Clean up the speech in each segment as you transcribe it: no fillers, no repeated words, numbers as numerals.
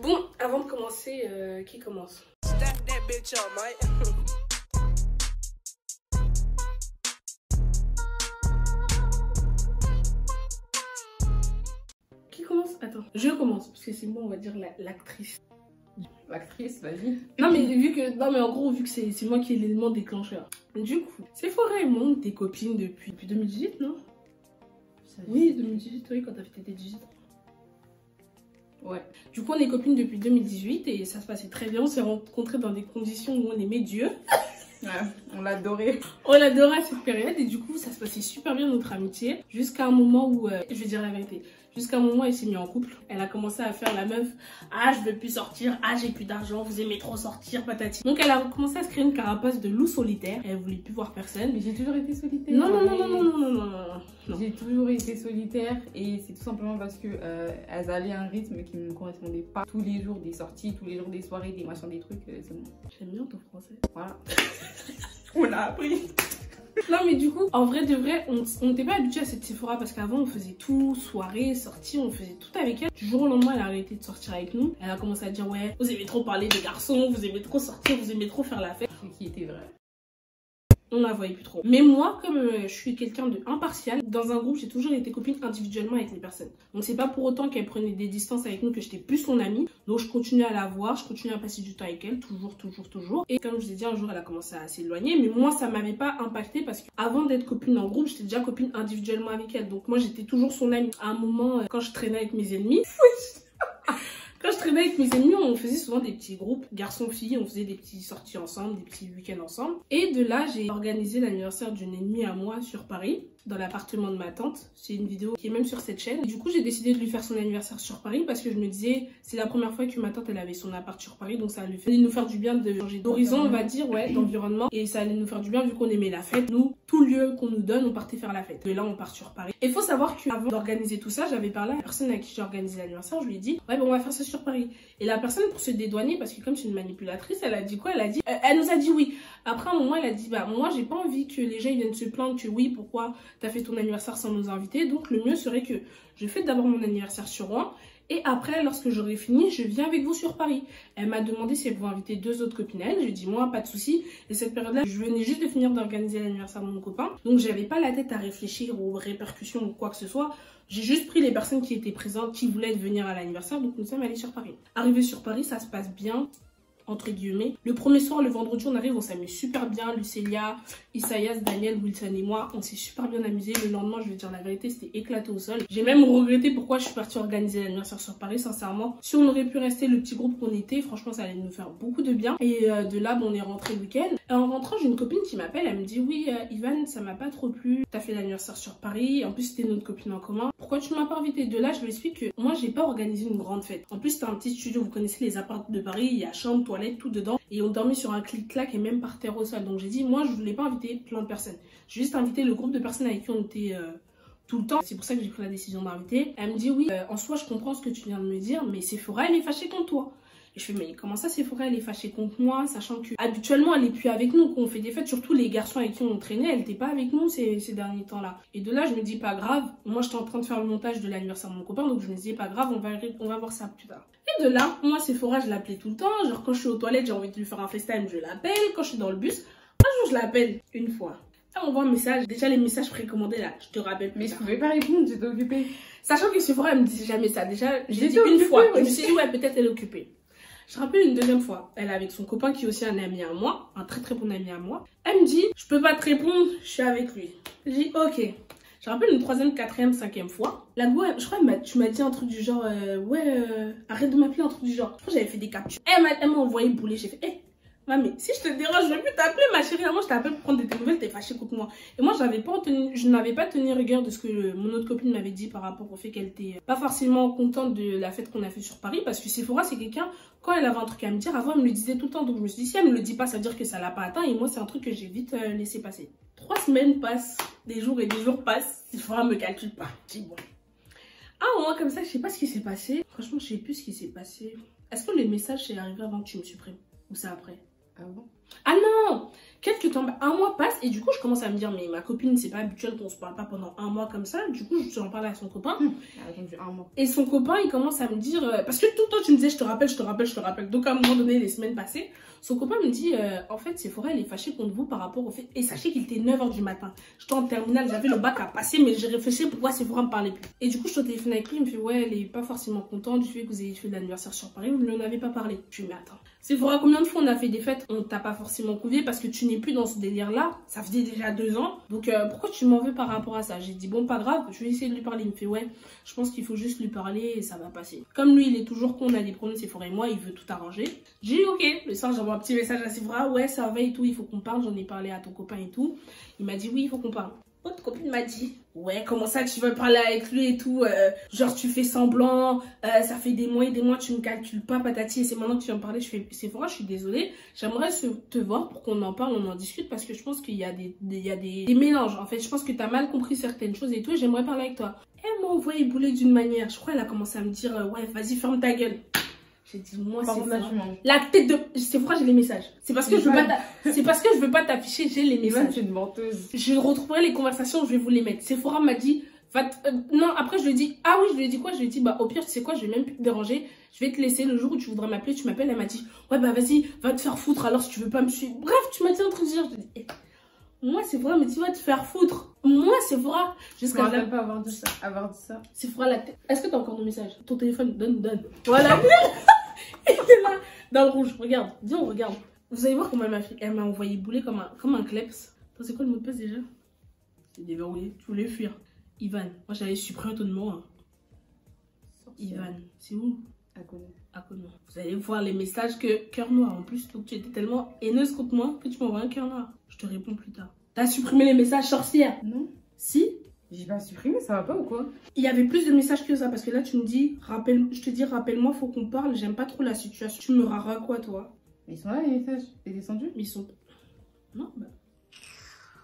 Bon, avant de commencer, qui commence? Qui commence? Attends, je commence, parce que c'est moi, on va dire, l'actrice. L'actrice, vas-y. Non mais en gros, vu que c'est moi qui ai l'élément déclencheur. Du coup, Sephora et moi, on était copines depuis 2018, non? Oui, 2018, oui, quand t'as fait tes 18 ans. Ouais. Du coup, on est copines depuis 2018 et ça se passait très bien. On s'est rencontrés dans des conditions où on aimait Dieu. Ouais, on l'adorait. On l'adorait à cette période et du coup, ça se passait super bien notre amitié. Jusqu'à un moment où, je vais dire la vérité, jusqu'à un moment, elle s'est mise en couple. Elle a commencé à faire la meuf. Ah, je veux plus sortir. Ah, j'ai plus d'argent. Vous aimez trop sortir, patati. Donc, elle a commencé à se créer une carapace de loup solitaire. Elle voulait plus voir personne. Mais j'ai toujours été solitaire. Non. J'ai toujours été solitaire et c'est tout simplement parce que elles allaient à un rythme qui ne me correspondait pas. Tous les jours des sorties, tous les jours des soirées, des machins, des trucs, c'est bon. J'aime bien ton français. Voilà. On a appris. Non mais du coup, en vrai de vrai, on n'était pas habitué à cette Sephora parce qu'avant on faisait tout, soirée, sortie, on faisait tout avec elle. Du jour au lendemain, elle a arrêté de sortir avec nous. Elle a commencé à dire ouais, vous aimez trop parler des garçons, vous aimez trop sortir, vous aimez trop faire la fête. Ce qui était vrai. On la voyait plus trop. Mais moi, comme je suis quelqu'un de impartial, dans un groupe, j'ai toujours été copine individuellement avec les personnes. Donc c'est pas pour autant qu'elle prenait des distances avec nous que j'étais plus son amie. Donc je continuais à la voir, je continuais à passer du temps avec elle, toujours. Et comme je vous ai dit, un jour, elle a commencé à s'éloigner. Mais moi, ça m'avait pas impacté parce qu'avant d'être copine en groupe, j'étais déjà copine individuellement avec elle. Donc moi, j'étais toujours son amie. À un moment, quand je traînais avec mes ennemis... Quand je traînais avec mes ennemis, on faisait souvent des petits groupes, garçons-filles, on faisait des petites sorties ensemble, des petits week-ends ensemble. Et de là, j'ai organisé l'anniversaire d'une ennemie à moi sur Paris, dans l'appartement de ma tante. C'est une vidéo qui est même sur cette chaîne. Et du coup, j'ai décidé de lui faire son anniversaire sur Paris parce que je me disais, c'est la première fois que ma tante, elle avait son appart sur Paris, donc ça allait nous faire du bien de changer d'horizon, on va dire, ouais, d'environnement. Et ça allait nous faire du bien vu qu'on aimait la fête. Nous, tout lieu qu'on nous donne, on partait faire la fête. Et là, on part sur Paris. Et il faut savoir qu'avant d'organiser tout ça, j'avais parlé à la personne à qui j'ai organisé l'anniversaire, je lui ai dit, ouais, bon, on va faire ça sur Paris. Et la personne, pour se dédouaner, parce que comme c'est une manipulatrice, elle a dit quoi? Elle a dit, elle nous a dit oui. Après un moment, elle a dit, bah moi, j'ai pas envie que les gens ils viennent se plaindre que oui, pourquoi t'as fait ton anniversaire sans nous inviter. Donc le mieux serait que je fête d'abord mon anniversaire sur Rouen. Et après, lorsque j'aurai fini, je viens avec vous sur Paris. Elle m'a demandé si elle pouvait inviter 2 autres copines à elle. Je lui ai dit, moi, pas de souci. Et cette période-là, je venais juste de finir d'organiser l'anniversaire de mon copain. Donc, j'avais pas la tête à réfléchir aux répercussions ou quoi que ce soit. J'ai juste pris les personnes qui étaient présentes, qui voulaient venir à l'anniversaire. Donc, nous sommes allés sur Paris. Arrivé sur Paris, ça se passe bien. Entre guillemets. Le premier soir, le vendredi, on arrive, on s'amuse super bien. Lucélia, Isaias, Daniel, Wilson et moi, on s'est super bien amusé. Le lendemain, je vais dire la vérité, c'était éclaté au sol. J'ai même regretté pourquoi je suis partie organiser l'anniversaire sur Paris, sincèrement. Si on aurait pu rester le petit groupe qu'on était, franchement, ça allait nous faire beaucoup de bien. Et de là, bon, on est rentré le week-end. Et en rentrant, j'ai une copine qui m'appelle, elle me dit, oui, Ivan, ça m'a pas trop plu. T'as fait l'anniversaire sur Paris. En plus, c'était notre copine en commun. Pourquoi tu m'as pas invité? De là, je lui explique que moi, j'ai pas organisé une grande fête. En plus, c'était un petit studio, vous connaissez les apparts de Paris, il y a chambre, toilette, tout dedans. Et on dormait sur un clic-clac et même par terre au sol. Donc j'ai dit, moi, je voulais pas inviter plein de personnes. J'ai juste invité le groupe de personnes avec qui on était tout le temps. C'est pour ça que j'ai pris la décision d'inviter. Elle me dit, oui, en soi, je comprends ce que tu viens de me dire, mais Sephora, elle est fâchée contre toi. Et je fais, mais comment ça, Sephora, elle est fâchée contre moi, sachant que habituellement, elle est plus avec nous. Quand on fait des fêtes, surtout les garçons avec qui on traînait, elle n'était pas avec nous ces derniers temps-là. Et de là, je me dis, pas grave. Moi, j'étais en train de faire le montage de l'anniversaire de mon copain, donc je me disais, pas grave, on va voir ça plus tard. Et de là, moi, Sephora, je l'appelais tout le temps. Genre, quand je suis aux toilettes, j'ai envie de lui faire un FaceTime, je l'appelle. Quand je suis dans le bus, un jour, je l'appelle une fois. Elle m'envoie un message. Déjà, les messages précommandés là, je te rappelle. Mais je pouvais pas répondre, j'étais occupée. Sachant que Sephora, elle me disait jamais ça. Déjà, j'ai dit une fois. Je me suis dit, ouais, peut-être elle est occupée. Je rappelle une deuxième fois. Elle est avec son copain qui est aussi un ami à moi, un très très bon ami à moi. Elle me dit, je peux pas te répondre, je suis avec lui. Je dis, ok. Je rappelle une troisième, quatrième, cinquième fois. La go, je crois tu m'as dit un truc du genre, arrête de m'appeler, un truc du genre. Je crois que j'avais fait des captures. Elle m'a envoyé bouler. J'ai fait, hé, mais si je te dérange, je vais plus t'appeler, ma chérie. Moi, je t'appelle pour prendre des nouvelles, t'es fâchée contre moi. Et moi, je n'avais pas tenu rigueur de ce que mon autre copine m'avait dit par rapport au fait qu'elle était pas forcément contente de la fête qu'on a fait sur Paris. Parce que Sephora, c'est quelqu'un, quand elle avait un truc à me dire, avant, elle me le disait tout le temps. Donc, je me suis dit, si elle me le dit pas, ça veut dire que ça l'a pas atteint. Et moi, c'est un truc que j'ai vite laissé passer. 3 semaines passent, des jours et des jours passent. Sephora me calcule pas. Je dis, bon. À un moment comme ça, je sais pas ce qui s'est passé. Franchement, je sais plus ce qui s'est passé. Est-ce que les messages, c'est arrivé avant que tu me supprimes? Ou c'est après? Ah bon? Ah non! Quelques temps, un mois passe et du coup je commence à me dire mais ma copine c'est pas habituel qu'on se parle pas pendant un mois comme ça. Du coup je en parle à son copain. Elle a attendu un mois. Et son copain il commence à me dire parce que tout le temps tu me disais je te rappelle, je te rappelle, je te rappelle. Donc à un moment donné les semaines passées, son copain me dit en fait Sephora elle est fâchée contre vous par rapport au fait. Et sachez qu'il était 9h du matin. J'étais en terminale, j'avais le bac à passer mais j'ai réfléchi pourquoi Sephora me parlait plus. Et du coup je suis au téléphone avec lui, il me fait ouais elle est pas forcément contente du fait que vous ayez fait l'anniversaire sur Paris, vous ne lui en avez pas parlé. Je lui dis mais attends. Sephora, combien de fois on a fait des fêtes, on t'a pas forcément convié parce que tu n'es plus dans ce délire-là. Ça faisait déjà 2 ans. Donc pourquoi tu m'en veux par rapport à ça? J'ai dit bon pas grave, je vais essayer de lui parler. Il me fait ouais, je pense qu'il faut juste lui parler et ça va passer. Comme lui il est toujours con, on a des problèmes Sephora et moi, il veut tout arranger. J'ai dit ok, le soir j'envoie un petit message à Sephora, ouais ça va et tout, il faut qu'on parle, j'en ai parlé à ton copain et tout. Il m'a dit oui il faut qu'on parle. Votre copine m'a dit ouais comment ça tu veux parler avec lui et tout genre tu fais semblant ça fait des mois et des mois tu me calcules pas patati et c'est maintenant que tu vas me parler. Je fais c'est vrai je suis désolée, j'aimerais te voir pour qu'on en parle, on en discute parce que je pense qu'il y a des mélanges en fait, je pense que tu as mal compris certaines choses et tout et j'aimerais parler avec toi. Elle m'a envoyé bouler d'une manière, je crois elle a commencé à me dire ouais vas-y ferme ta gueule. J'ai dit moi c'est vrai. La tête de c'est vrai j'ai les messages. C'est parce que je veux pas c'est parce que je veux pas t'afficher, j'ai les messages. C'est une menteuse. Je retrouverai les conversations, je vais vous les mettre. Sephora m'a dit non, après je lui ai dit ah oui, je lui ai dit quoi? Je lui ai dit bah au pire tu sais quoi, je vais même plus te déranger. Je vais te laisser le jour où tu voudras m'appeler, tu m'appelles. Elle m'a dit ouais bah vas-y, va te faire foutre alors si tu veux pas me suivre. Bref, tu m'as dit un truc de dire, je te dis moi c'est vrai mais tu vas te faire foutre. Moi c'est vrai. Jusqu'à là pas avoir dit ça. C'est vrai la tête. Est-ce que t'as encore nos messages? Ton téléphone donne. Voilà. Elle était là dans le rouge. Regarde, dis on regarde. Vous allez voir comment elle m'a fait. Elle m'a envoyé bouler comme un kleps. Attends, c'est quoi le mot de passe déjà? C'est déverrouillé. Tu voulais fuir. Ivan. Moi j'avais supprimé ton numéro. Hein. Ivan. C'est où? À Kono. Vous allez voir les messages que cœur noir. En plus, donc tu étais tellement haineuse contre moi que tu m'envoies un cœur noir. Je te réponds plus tard. T'as supprimé les messages sorcières? Non. Si? J'ai pas supprimé, ça va pas ou quoi? Il y avait plus de messages que ça parce que là tu me dis, je te dis rappelle-moi, faut qu'on parle, j'aime pas trop la situation. Tu me raras quoi toi? Mais ils sont là les messages, t'es descendu? Mais ils sont... Non, bah...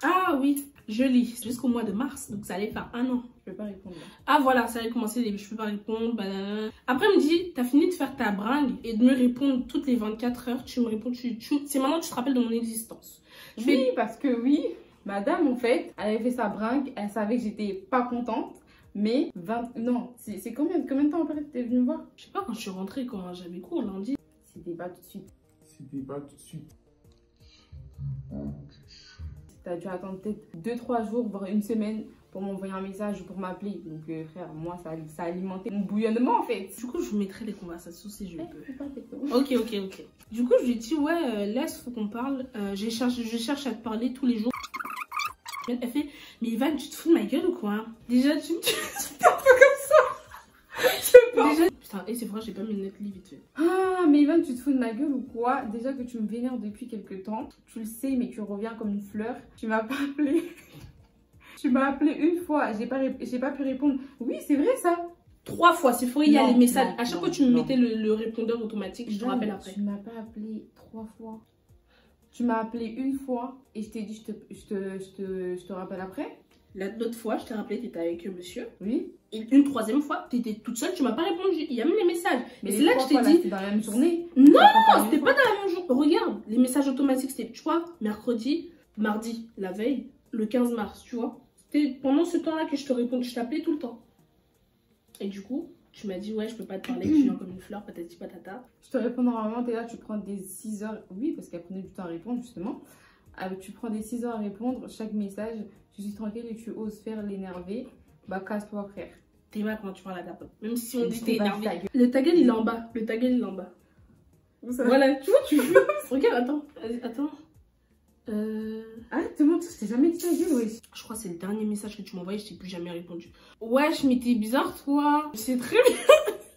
Ah oui, je lis, jusqu'au mois de mars, donc ça allait faire 1 an. Je peux pas répondre là. Ah voilà, ça allait commencer, je peux pas répondre, banana. Après elle me dit, t'as fini de faire ta bringue et de me répondre toutes les 24 heures, tu me réponds, c'est maintenant que tu te rappelles de mon existence. Oui, parce que oui... Madame, en fait, elle avait fait sa bringue, elle savait que j'étais pas contente, mais non, c'est combien de temps après que t'es venue me voir? Je sais pas, quand je suis rentrée, quand j'avais cours lundi. C'était pas tout de suite. T'as dû attendre peut-être 2-3 jours, voire 1 semaine pour m'envoyer un message ou pour m'appeler. Donc frère, moi ça a alimenté mon bouillonnement en fait. Du coup, je vous mettrai les conversations si je peux. Ok. Du coup, je lui ai dit ouais, laisse, faut qu'on parle. Je cherche à te parler tous les jours. Elle fait, mais Ivan, tu te fous de ma gueule ou quoi? Déjà, tu un peu comme ça. Je sais pas. Déjà... Putain, et c'est vrai, j'ai pas mes notes vite fait. Ah, mais Ivan, tu te fous de ma gueule ou quoi? Déjà que tu me vénères depuis quelques temps. Tu le sais, mais tu reviens comme une fleur. Tu m'as pas appelé. Tu m'as appelé 1 fois. J'ai pas pu répondre. Oui, c'est vrai ça. 3 fois, c'est faux, il y a les messages. Non, à chaque fois, tu me mettais le répondeur automatique. Je te rappelle après. Tu m'as pas appelé 3 fois. Tu m'as appelé 1 fois et je t'ai dit je te rappelle après. L'autre fois, je t'ai rappelé, t'étais avec monsieur. Oui. Et une 3e fois, t'étais toute seule, tu m'as pas répondu. Il y a même les messages. Mais c'est là que je t'ai dit. C'était dans la même journée. Non, c'était pas dans la même journée. Regarde, les messages automatiques, c'était, tu vois, mercredi, mardi, la veille, le 15 mars, tu vois. C'était pendant ce temps-là que je te répondais, je t'appelais tout le temps. Et du coup, tu m'as dit, ouais, je peux pas te parler, je viens comme une fleur, patati patata. Je te réponds normalement, t'es là, tu prends des 6 heures. Oui, parce qu'elle prenait du temps à répondre, justement. Tu prends des 6 heures à répondre, chaque message, je suis tranquille et tu oses faire l'énerver. Bah, casse-toi, frère. T'es mal quand tu parles à ta pote. Même si on dit t'es énervé. Le ta gueule, il est en bas. Le ta gueule, il est en bas. Voilà, tu vois, tu joues. Regarde, attends. Arrête de mentir, je t'ai jamais dit ta gueule, wesh. Je crois que c'est le dernier message que tu m'as envoyé, je t'ai plus jamais répondu. Wesh, mais t'es bizarre, toi. C'est très bien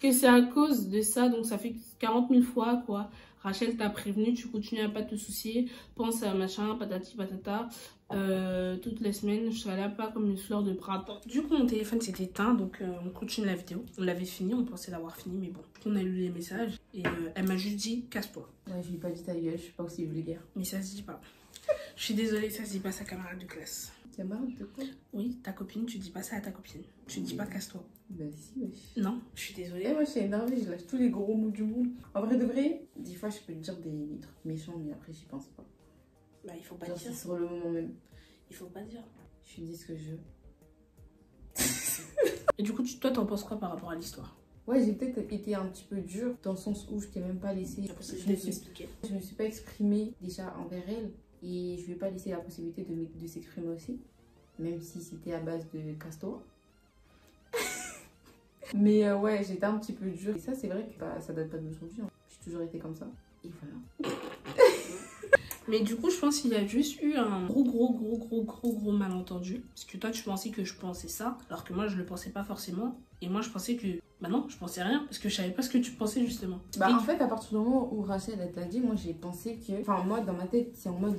que c'est à cause de ça, donc ça fait 40 000 fois, quoi. Rachel t'a prévenu, tu continues à pas te soucier. Pense à machin, patati patata. Toutes les semaines, je serai là pas comme une fleur de printemps. Du coup, mon téléphone s'est éteint, donc on continue la vidéo. On l'avait fini, on pensait l'avoir fini, mais bon. On a lu les messages et elle m'a juste dit casse-toi. Ouais, je lui ai pas dit ta gueule, je suis pas aussi vulgaire. Mais ça se dit pas. Je suis désolée, ça se dit pas à sa camarade de classe. Camarade de quoi? Oui, ta copine, tu dis pas ça à ta copine. Tu dis pas casse-toi. Bah si, wesh. Non, je suis désolée. Et moi, je suis énervée, je lâche tous les gros mots du monde. En vrai de vrai, des fois, je peux te dire des trucs méchants, mais après, j'y pense pas. Bah, il faut pas Genre, dire. c'est sur le moment même. Il faut pas dire. Je dis ce que je veux. Et du coup, toi, t'en penses quoi par rapport à l'histoire? Ouais, j'ai peut-être été un petit peu dure dans le sens où je t'ai même pas laissé. Je me suis pas exprimée déjà envers elle et je lui ai pas laissé la possibilité de s'exprimer aussi, même si c'était à base de casse-toi. Mais ouais, j'étais un petit peu dure. Et ça, c'est vrai que bah, ça date pas d'aujourd'hui. Hein. J'ai toujours été comme ça. Et voilà. Mais du coup, je pense qu'il y a juste eu un gros malentendu. Parce que toi, tu pensais que je pensais ça, alors que moi, je le pensais pas forcément. Et moi, je pensais que... Bah non, je pensais rien, parce que je savais pas ce que tu pensais, justement. Bah en fait, à partir du moment où Rachel, elle t'a dit, moi, j'ai pensé que... Enfin, moi, dans ma tête, c'est en mode...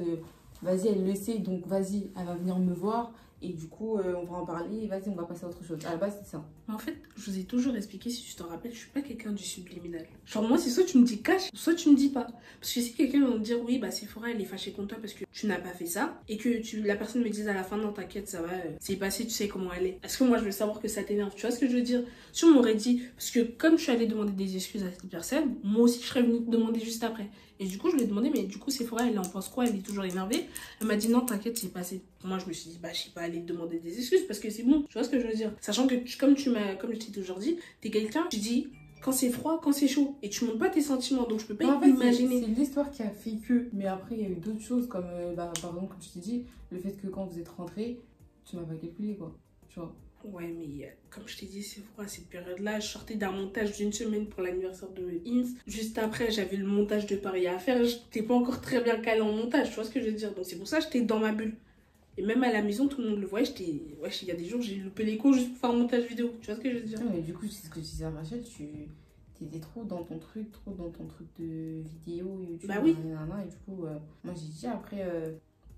vas-y, elle le sait, donc vas-y, elle va venir me voir. Et du coup, on va en parler, vas-y, on va passer à autre chose. À la base, c'est ça. Mais en fait, je vous ai toujours expliqué, si tu t'en rappelles, je suis pas quelqu'un du subliminal. Genre, moi, c'est soit tu me dis cash, soit tu me dis pas. Parce que si quelqu'un va me dire, oui, bah, Sephora, elle est fâchée contre toi parce que tu n'as pas fait ça, et que la personne me dise à la fin, non, t'inquiète, ça va, c'est passé, tu sais comment elle est. Est-ce que moi, je veux savoir que ça t'énerve? Tu vois ce que je veux dire? Si on m'aurait dit, parce que comme je suis allée demander des excuses à cette personne, moi aussi, je serais venue te demander juste après. Et du coup, je lui ai demandé, mais du coup, Sephora, elle en pense quoi? Elle est toujours énervée. Elle m'a dit, non, t'inquiète, c'est passé. Moi, je me suis dit, bah, je sais pas aller te demander des excuses parce que c'est bon. Tu vois ce que je veux dire? Sachant que, comme je t'ai toujours dit, t'es quelqu'un, tu dis quand c'est froid, quand c'est chaud. Et tu montres pas tes sentiments, donc je peux pas imaginer. C'est l'histoire qui a fait que. Mais après, il y a eu d'autres choses, comme, bah, par exemple, comme je t'ai dit, le fait que quand vous êtes rentrés, tu m'as pas calculé, quoi. Tu vois? Ouais, mais comme je t'ai dit, c'est froid à cette période-là. Je sortais d'un montage d'une semaine pour l'anniversaire de Ins. Juste après, j'avais le montage de Paris à faire. J'étais pas encore très bien calée en montage, tu vois ce que je veux dire? Donc c'est pour ça que j'étais dans ma bulle. Et même à la maison, tout le monde le voyait. J'étais... Wesh, il y a des jours, j'ai loupé les cours juste pour faire un montage vidéo. Tu vois ce que je veux dire? Non, mais du coup, c'est ce que je disais à Rachel, t'étais trop dans ton truc de vidéo, YouTube. Bah oui. Et du coup, moi j'ai dit après,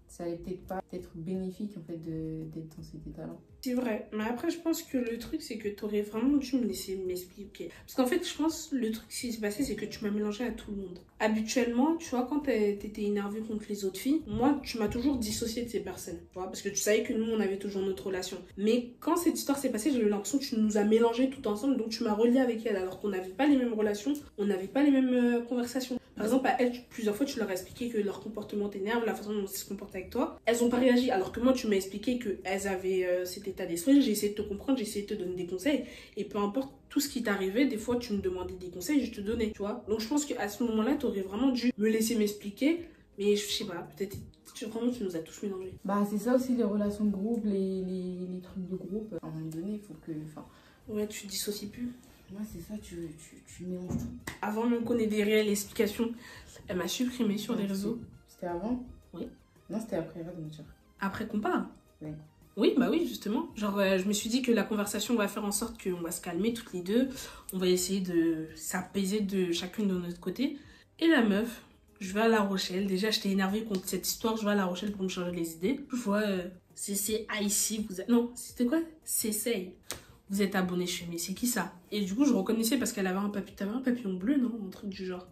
ça allait peut-être pas être bénéfique en fait d'être dans cet état-là. C'est vrai, mais après je pense que le truc c'est que t'aurais vraiment dû me laisser m'expliquer. Parce qu'en fait je pense le truc qui s'est passé c'est que tu m'as mélangé à tout le monde. Habituellement, tu vois, quand t'étais énervée contre les autres filles, moi tu m'as toujours dissocié de ces personnes, tu vois, parce que tu savais que nous on avait toujours notre relation. Mais quand cette histoire s'est passée, j'ai eu l'impression que tu nous as mélangés tout ensemble, donc tu m'as relié avec elle alors qu'on n'avait pas les mêmes relations, on n'avait pas les mêmes conversations. Par exemple, à elles, plusieurs fois, tu leur as expliqué que leur comportement t'énerve, la façon dont elles se comportent avec toi. Elles n'ont pas réagi, alors que moi, tu m'as expliqué qu'elles avaient cet état d'esprit. J'ai essayé de te comprendre, j'ai essayé de te donner des conseils. Et peu importe tout ce qui t'arrivait, des fois, tu me demandais des conseils, je te donnais, tu vois. Donc, je pense qu'à ce moment-là, tu aurais vraiment dû me laisser m'expliquer. Mais je sais pas, peut-être vraiment, tu nous as tous mélangés. Bah, c'est ça aussi, les relations de groupe, les trucs de groupe. À un moment donné, il faut que... Ouais, tu dissocies plus. Ouais, c'est ça, tu mélanges tout. Avant même qu'on ait des réelles explications, elle m'a supprimé sur les réseaux. C'était avant? Oui. Non, c'était après, va de me dire. Après qu'on parle? Oui. Oui, bah oui, justement. Genre, je me suis dit que la conversation va faire en sorte qu'on va se calmer toutes les deux. On va essayer de s'apaiser de chacune de notre côté. Et la meuf, je vais à La Rochelle. Déjà, j'étais énervée contre cette histoire. Je vais à La Rochelle pour me changer les idées. Je vois CC ici. Non, c'était quoi? CC. Vous êtes abonné chez mais c'est qui ça? Et du coup, je reconnaissais parce qu'elle avait un papillon. T'avais un papillon bleu, non? Un truc du genre.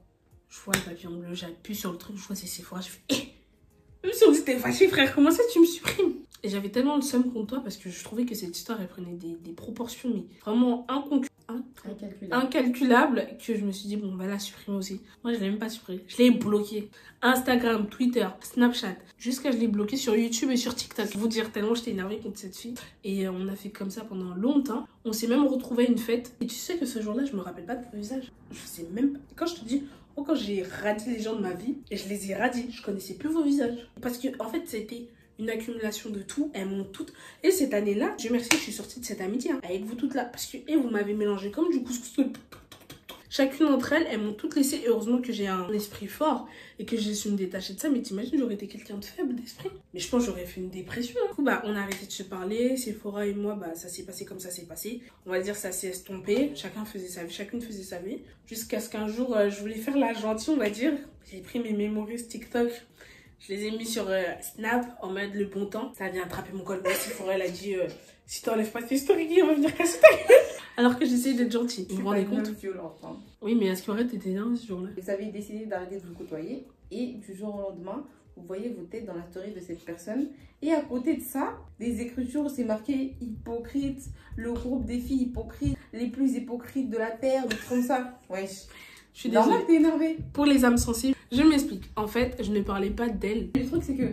Je vois le papillon bleu, j'appuie sur le truc, je vois c'est Sephora, je fais même si on dit t'es fâché, frère, comment ça tu me supprimes? Et j'avais tellement le seum contre toi parce que je trouvais que cette histoire, elle prenait des proportions, mais vraiment incalculables, que je me suis dit, bon, on va la supprimer aussi. Moi, je l'ai même pas supprimée, je l'ai bloquée. Instagram, Twitter, Snapchat, jusqu'à je l'ai bloquée sur YouTube et sur TikTok. Pour vous dire, tellement j'étais énervée contre cette fille. Et on a fait comme ça pendant longtemps. On s'est même retrouvés à une fête. Et tu sais que ce jour-là, je me rappelle pas de ton visage. Je sais même pas. Quand je te dis, quand j'ai radié les gens de ma vie, et je les ai radiés, je connaissais plus vos visages. Parce que, en fait, c'était une accumulation de tout, elles m'ont toutes. Et cette année-là, Dieu merci, je suis sortie de cette amitié hein, avec vous toutes là. Parce que, et vous m'avez mélangé comme du couscous. Chacune d'entre elles, elles m'ont toutes laissé. Et heureusement que j'ai un esprit fort et que j'ai su me détacher de ça. Mais t'imagines, j'aurais été quelqu'un de faible d'esprit. Mais je pense que j'aurais fait une dépression. Du coup, bah, on a arrêté de se parler. Sephora et moi, bah, ça s'est passé comme ça s'est passé. On va dire ça s'est estompé. Chacune faisait sa vie. Jusqu'à ce qu'un jour, je voulais faire la gentille, on va dire. J'ai pris mes mémories TikTok. Je les ai mis sur Snap en mode le bon temps. Ça vient attraper mon col. Sephora, elle a dit si t'enlèves pas tes stories, on va venir casser ta gueule. Alors que j'essayais d'être gentille. Vous vous rendez compte? Violente, hein. Oui, mais est-ce qu'aurait été énervé ce jour-là? Vous avez décidé d'arrêter de vous côtoyer et du jour au lendemain, vous voyez vos têtes dans la story de cette personne. Et à côté de ça, des écritures, c'est marqué hypocrite, le groupe des filles hypocrites, les plus hypocrites de la terre, des trucs comme ça. Wesh. Je suis désolée. Normal, t'es énervée. Pour les âmes sensibles, Je m'explique. En fait, je ne parlais pas d'elle. Le truc, c'est que,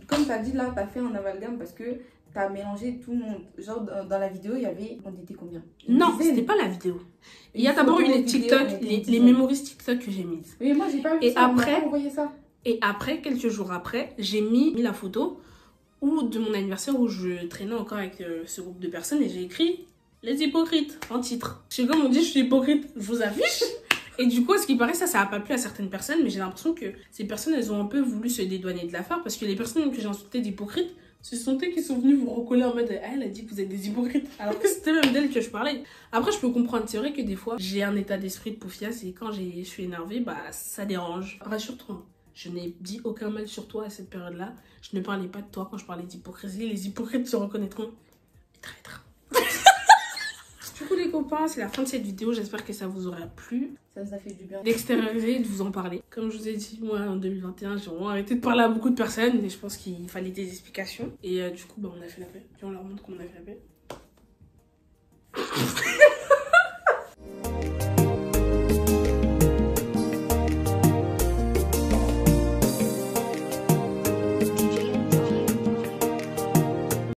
comme tu as dit là, tu as fait un amalgame parce que tu as mélangé tout le monde. Genre, dans la vidéo, il y avait. On était combien? Non, c'était pas la vidéo. Il y a d'abord eu les TikTok, les mémories TikTok que j'ai mises. Mais moi, j'ai pas vu et ça. Après, envoyé ça. Et après, quelques jours après, j'ai mis la photo de mon anniversaire où je traînais encore avec ce groupe de personnes et j'ai écrit les hypocrites en titre. Je sais comme on dit, je suis hypocrite, je vous affiche. Et du coup, à ce qui paraît, ça n'a pas plu à certaines personnes, mais j'ai l'impression que ces personnes, elles ont un peu voulu se dédouaner de l'affaire parce que les personnes que j'ai insultées d'hypocrites, ce sont elles qui sont venues vous recoller en mode elle a dit que vous êtes des hypocrites. Alors que c'était même d'elle que je parlais. Après, je peux comprendre. C'est vrai que des fois, j'ai un état d'esprit de poufiasse et quand je suis énervée, bah ça dérange. Rassure-toi. Je n'ai dit aucun mal sur toi à cette période-là. Je ne parlais pas de toi quand je parlais d'hypocrisie. Les hypocrites se reconnaîtront. Les traîtres. Du coup, les copains, c'est la fin de cette vidéo. J'espère que ça vous aura plu. Ça nous a fait du bien. D'extérioriser, de vous en parler. Comme je vous ai dit, moi, en 2021, j'ai vraiment arrêté de parler à beaucoup de personnes. Et je pense qu'il fallait des explications. Et du coup, bah, on a fait la paix. Puis on leur montre qu'on a fait la paix.